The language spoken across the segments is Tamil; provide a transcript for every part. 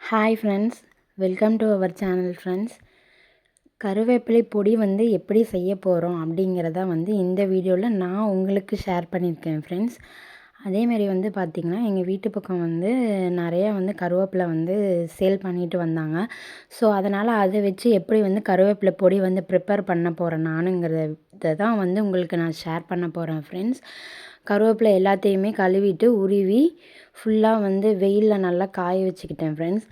Hi friends, welcome to our channel friends. கருவேப்பிலை பொடி எப்படி செய்ய போகிறோம் அப்படிங்கிறத இந்த வீடியோவில் நான் உங்களுக்கு ஷேர் பண்ணியிருக்கேன் ஃப்ரெண்ட்ஸ். அதேமாரி பார்த்திங்கன்னா எங்கள் வீட்டு பக்கம் நிறையா கருவேப்பிலை சேல் பண்ணிட்டு வந்தாங்க. ஸோ அதனால் அதை வச்சு எப்படி கருவேப்பிலை பொடி ப்ரிப்பேர் பண்ண போகிறேன் நானுங்கிறத தான் உங்களுக்கு நான் ஷேர் பண்ண போகிறேன் ஃப்ரெண்ட்ஸ். கருவேப்பிலை எல்லாத்தையுமே கழுவிட்டு உருவி ஃபுல்லாக வெயிலில் நல்லா காய வச்சுக்கிட்டேன் ஃப்ரெண்ட்ஸ்.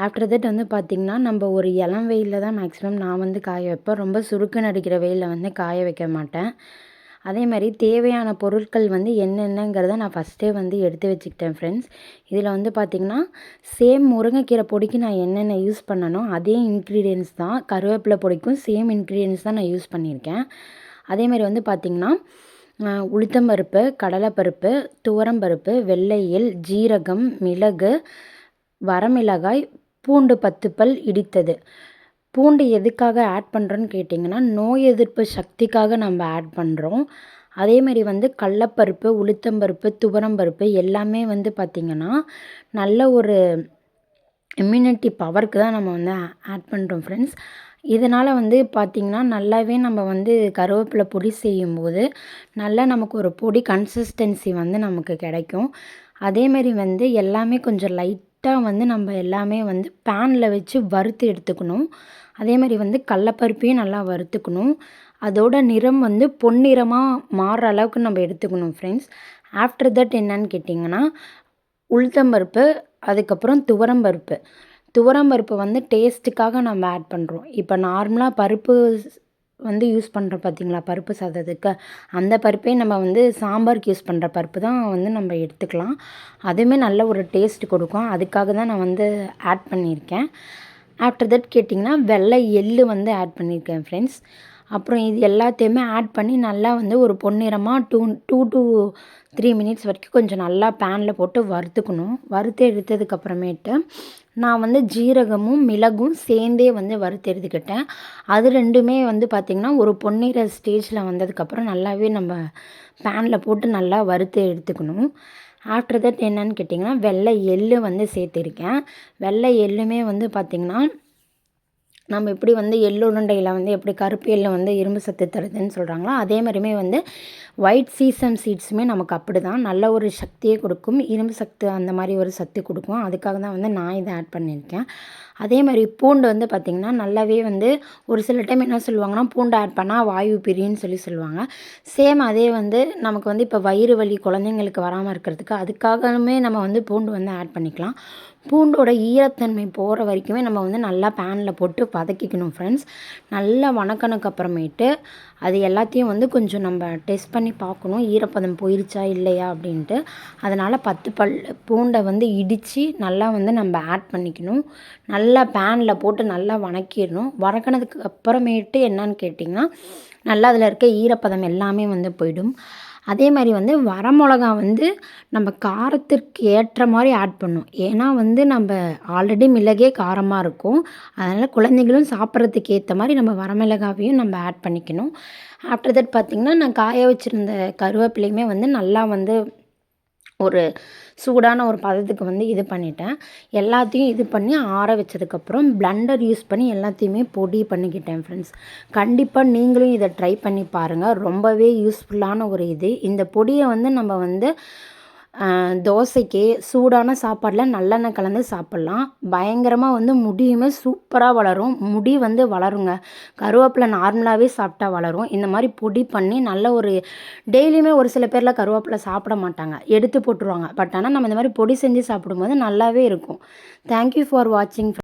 ஆஃப்டர் தட் பார்த்திங்கன்னா நம்ம ஒரு இளம் வெயிலில் தான் மேக்ஸிமம் நான் காய வைப்பேன். ரொம்ப சுருக்குன்னு அடிக்கிற வெயிலில் காய வைக்க மாட்டேன். அதே மாதிரி தேவையான பொருட்கள் என்னென்னங்கிறத நான் ஃபஸ்ட்டே எடுத்து வச்சுக்கிட்டேன் ஃப்ரெண்ட்ஸ். இதில் பார்த்திங்கன்னா சேம் முருங்கைக்கீரை பொடிக்கு நான் என்னென்ன யூஸ் பண்ணனோ அதே இன்க்ரீடியன்ஸ் தான் கருவேப்பிலை பொடிக்கும் சேம் இன்க்ரீடியன்ஸ் தான் நான் யூஸ் பண்ணியிருக்கேன். அதேமாதிரி பார்த்திங்கன்னா உளுத்தம்பருப்பு, கடலைப்பருப்பு, துவரம்பருப்பு, வெள்ளை எள், ஜீரகம், மிளகு, வரமிளகாய், பூண்டு 10 பல் இடித்தது. பூண்டு எதுக்காக ஆட் பண்ணுறோன்னு கேட்டிங்கன்னா நோய் எதிர்ப்பு சக்திக்காக நம்ம ஆட் பண்ணுறோம். அதேமாரி கடலைப்பருப்பு, உளுத்தம்பருப்பு, துவரம்பருப்பு எல்லாமே பார்த்திங்கன்னா நல்ல ஒரு இம்யூனிட்டி பவருக்கு தான் நம்ம ஆட் பண்ணுறோம் ஃப்ரெண்ட்ஸ். இதனால் பார்த்திங்கன்னா நல்லாவே நம்ம கருவேப்பிலை பொடி செய்யும்போது நல்லா நமக்கு ஒரு பொடி கன்சிஸ்டன்சி நமக்கு கிடைக்கும். அதேமாரி எல்லாமே கொஞ்சம் லைட்டாக நம்ம எல்லாமே பேனில் வச்சு வறுத்து எடுத்துக்கணும். அதேமாதிரி கடலைப்பருப்பையும் நல்லா வறுத்துக்கணும். அதோட நிறம் பொன்னிறமாக மாறுற அளவுக்கு நம்ம எடுத்துக்கணும் ஃப்ரெண்ட்ஸ். ஆஃப்டர் தட் என்னன்னு கேட்டிங்கன்னா உளுத்தம்பருப்பு, அதுக்கப்புறம் துவரம்பருப்பு டேஸ்ட்டுக்காக நம்ம ஆட் பண்ணுறோம். இப்போ நார்மலாக பருப்பு யூஸ் பண்ணுறோம் பார்த்திங்களா, பருப்பு சாதத்துக்கு அந்த பருப்பே நம்ம சாம்பாருக்கு யூஸ் பண்ணுற பருப்பு தான் நம்ம எடுத்துக்கலாம். அதுவுமே நல்ல ஒரு டேஸ்ட் கொடுக்கும். அதுக்காக தான் நான் ஆட் பண்ணியிருக்கேன். ஆஃப்டர் தட் கேட்டிங்கன்னா வெள்ளை எள்ளு ஆட் பண்ணியிருக்கேன் ஃப்ரெண்ட்ஸ். அப்புறம் இது எல்லாத்தையுமே ஆட் பண்ணி நல்லா ஒரு பொன்னிறமாக 2 to 3 மினிட்ஸ் வரைக்கும் கொஞ்சம் நல்லா பேனில் போட்டு வறுத்துக்கணும். வறுத்து எடுத்ததுக்கப்புறமேட்டு நான் ஜீரகமும் மிளகும் சேர்ந்தே வறுத்து எடுத்துக்கிட்டேன். அது ரெண்டுமே பார்த்திங்கன்னா ஒரு பொன்னிற ஸ்டேஜில் வந்ததுக்கப்புறம் நல்லாவே நம்ம பேனில் போட்டு நல்லா வறுத்து எடுத்துக்கணும். ஆஃப்டர் தட் என்னன்னு கேட்டிங்கன்னா வெள்ளை எள்ளு சேர்த்துருக்கேன். வெள்ளை எள்ளுமே பார்த்திங்கன்னா நம்ம எப்படி எள் உருண்டையில் எப்படி கருப்பு எள்ளு இரும்பு சத்து தருதுன்னு சொல்கிறாங்களோ அதே மாதிரியுமே ஒயிட் சீசம் சீட்ஸுமே நமக்கு அப்படி தான் நல்ல ஒரு சக்தியை கொடுக்கும். இரும்பு சத்து அந்த மாதிரி ஒரு சத்து கொடுக்கும். அதுக்காக தான் நான் இதை ஆட் பண்ணியிருக்கேன். அதே மாதிரி பூண்டு பார்த்திங்கன்னா நல்லாவே ஒரு சில டைம் என்ன சொல்லுவாங்கன்னா பூண்டு ஆட் பண்ணால் வாயு பிரின்னு சொல்லுவாங்க. சேம் அதே நமக்கு இப்போ வயிறு வலி குழந்தைங்களுக்கு வராமல் இருக்கிறதுக்கு அதுக்காகவுமே நம்ம பூண்டு ஆட் பண்ணிக்கலாம். பூண்டோட ஈரத்தன்மை போகிற வரைக்குமே நம்ம நல்லா பேனில் போட்டு வதக்கிக்கணும் ஃப்ரெண்ட்ஸ். நல்லா வணக்கினதுக்கு அப்புறமேட்டு அது எல்லாத்தையும் கொஞ்சம் நம்ம டெஸ்ட் பண்ணி பார்க்கணும் ஈரப்பதம் போயிருச்சா இல்லையா அப்படின்ட்டு. அதனால் 10 பல் பூண்டை இடித்து நல்லா நம்ம ஆட் பண்ணிக்கணும். நல்லா பேனில் போட்டு நல்லா வணக்கிடணும். வதக்கினதுக்கு அப்புறமேட்டு என்னன்னு கேட்டிங்கன்னா நல்லா அதில் இருக்க ஈரப்பதம் எல்லாமே போயிடும். அதே மாதிரி வரமிளகா நம்ம காரத்திற்கு ஏற்ற மாதிரி ஆட் பண்ணணும். ஏன்னா நம்ம ஆல்ரெடி மிளகே காரமாக இருக்கும். அதனால் குழந்தைகளும் சாப்பிட்றதுக்கு ஏற்ற மாதிரி நம்ம வரமிளகாவையும் நம்ம ஆட் பண்ணிக்கணும். ஆஃப்டர் தட் பார்த்திங்கன்னா நான் காய வச்சுருந்த கருவேப்பிலையுமே நல்லா ஒரு சூடான ஒரு பதத்துக்கு இது பண்ணிட்டேன். எல்லாத்தையும் இது பண்ணி ஆற வச்சதுக்கப்புறம் பிளெண்டர் யூஸ் பண்ணி எல்லாத்தையுமே பொடி பண்ணிக்கிட்டேன் ஃப்ரெண்ட்ஸ். கண்டிப்பாக நீங்களும் இதை ட்ரை பண்ணி பாருங்கள். ரொம்பவே யூஸ்ஃபுல்லான ஒரு இது. இந்த பொடியை நம்ம தோசைக்கு சூடான சாப்பாடில் நல்லெண்ணெய் கலந்து சாப்பிட்லாம். பயங்கரமாக முடியுமே சூப்பராக வளரும். முடி வளருங்க. கருவேப்பிலை நார்மலாகவே சாப்பிட்டா வளரும். இந்த மாதிரி பொடி பண்ணி நல்ல ஒரு டெய்லியுமே ஒரு சில பேரில் கருவேப்பிலை சாப்பிட மாட்டாங்க, எடுத்து போட்டுருவாங்க. பட் ஆனால் நம்ம இந்த மாதிரி பொடி செஞ்சு சாப்பிடும்போது நல்லாவே இருக்கும். தேங்க்யூ ஃபார் வாட்சிங்.